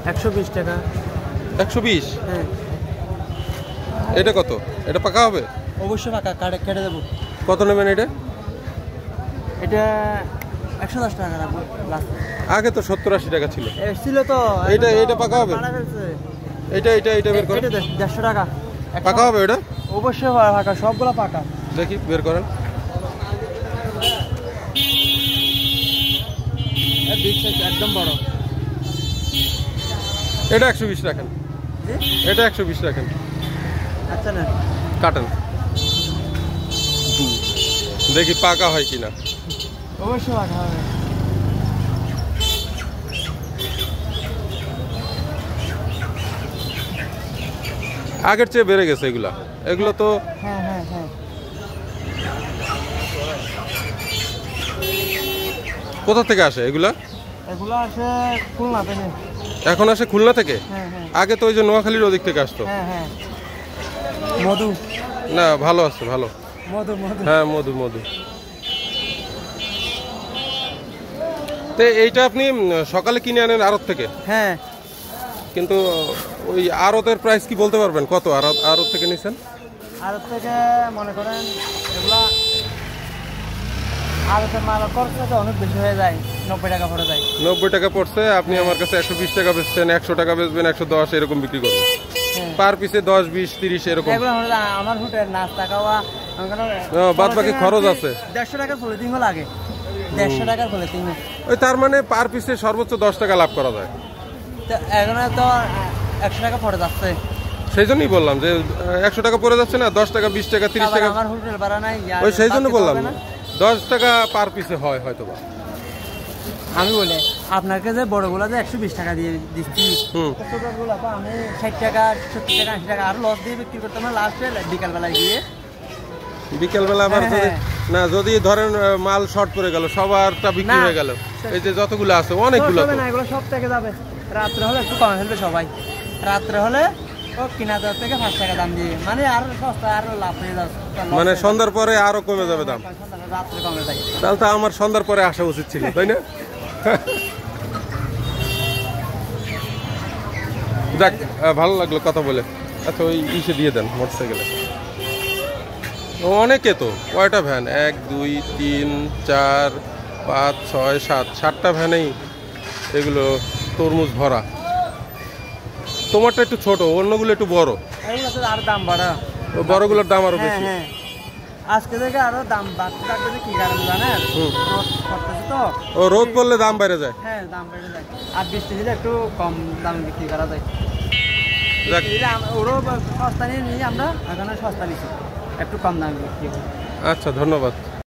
120 টাকা। 120? হ্যাঁ। এটা কত? এটা পাকা হবে? অবশ্যই পাকা, কেটে দেবো। কত নেবেন এটা? এটা 110 টাকা রাখবো লাস্ট। আগে তো 70-80 টাকা ছিল। ছিল তো। এটা পাকা হবে? এটা বের করেন। 150 টাকা। পাকা হবে এটা? অবশ্যই পাকা, সবগুলো পাকা। দেখি বের করেন। একদম বড়। এটা 120 রাখেন। এটা 120 রাখেন। আচ্ছা না, কাটেন দেখি পাকা হয় কিনা। অবশ্যই পাকা হবে। আগের চেয়ে বেড়ে গেছে এগুলো তো। হ্যাঁ হ্যাঁ হ্যাঁ। কোথা থেকে আসে এগুলা? এগুলো আসে খুলনা থেকে। এখন আসে খুলনা থেকে? হ্যাঁ হ্যাঁ। আগে তো ওই যে নোয়াখালীর ওদিক থেকে আসতো। হ্যাঁ হ্যাঁ। মধু না, ভালো আছে, ভালো। মধু মধু। হ্যাঁ, মধু। তো এইটা আপনি সকালে কিনে আনেন আড়ত থেকে? হ্যাঁ। কিন্তু ওই আড়তের প্রাইস কি বলতে পারবেন কত আড়ত থেকে নিছেন? আড়ত থেকে মনে করেন এগুলা আড়তের মাল খরচ তো অনেক বেশি হয়ে যায়, 90 টাকা পড়ে যায়। 90 টাকা পড়ছে, আপনি আমার কাছে 120 টাকা বেচছেন, 100 টাকা বেচবেন, 110 এরকম বিক্রি করবেন। পার পিসে 10, 20, 30 এরকম। এগুলো আমার হোটেল নাস্তা খাওয়া, বাদ বাকি খরচ আছে। 150 টাকার পলিথিন লাগে। 150 টাকার পলিথিন। ওই তার মানে পার পিসে সর্বোচ্চ 10 টাকা লাভ করা যায়। এখন তো 100 টাকা পড়ে যাচ্ছে। সেই জন্যই বললাম যে 100 টাকা পড়ে যাচ্ছে না, 10 টাকা, 20 টাকা, 30 টাকা। আমার হোটেল ভাড়া নাই। ওই সেই জন্য বললাম 10 টাকা পার পিসে হয় হয়তো বা। আমি বলি আপনাকে যে বড়গুলো যে 120 টাকা দিয়ে দিচ্ছি, ছোটগুলো আমি 60 টাকা, 70 টাকা, 80 টাকা আরো লস দিয়ে বিক্রি করতাম না লাস্টে বিকালবেলায় গিয়ে। বিকেলবেলা আবার না, যদি ধরেন মাল শর্ট পড়ে গেল, সবারটা বিক্রি হয়ে গেল, এই যে যতগুলো আছে অনেকগুলো না, এগুলো সব থেকে যাবে। রাত্রে হলে একটু কমে ফেলবে সবাই। রাত্রে হলে ও কিনা থেকে 5 টাকা দাম দিয়ে, মানে আরো সস্তা, আরো লাভ হয়ে যাচ্ছে। মানে সন্ধ্যার পরে আরো কমে যাবে দাম। রাত্রে কমে যায়। তাহলে তো আমার সন্ধ্যার পরে আসা উচিত ছিল, তাই না? যাক, ভালো লাগলো কথা বলে। আচ্ছা, ওই ইসে দিয়ে দেন মোটরসাইকেলে। অনেকে তো কয়টা ভ্যান, 1, 2, 3, 4, 5, 6, 7, 7টা ভ্যানেই এগুলো তরমুজ ভরা। তোমারটা একটু ছোট, অন্যগুলো একটু বড়। আর দাম বাড়া, বড়গুলোর দাম আরো বেশি। আজকে থেকে আরো দাম বাড়তে থাকবে। কি কারণ জানেন? তো ও রোদ পড়লে দাম বেড়ে যায়। হ্যাঁ, দাম বেড়ে যায়। আর বৃষ্টি দিলে একটু কম দামে বিক্রি করা যায়। ওরও সস্তা নিয়ে আমরা এখানে সস্তা নিচ্ছি, একটু কম দামে বিক্রি করি। আচ্ছা, ধন্যবাদ।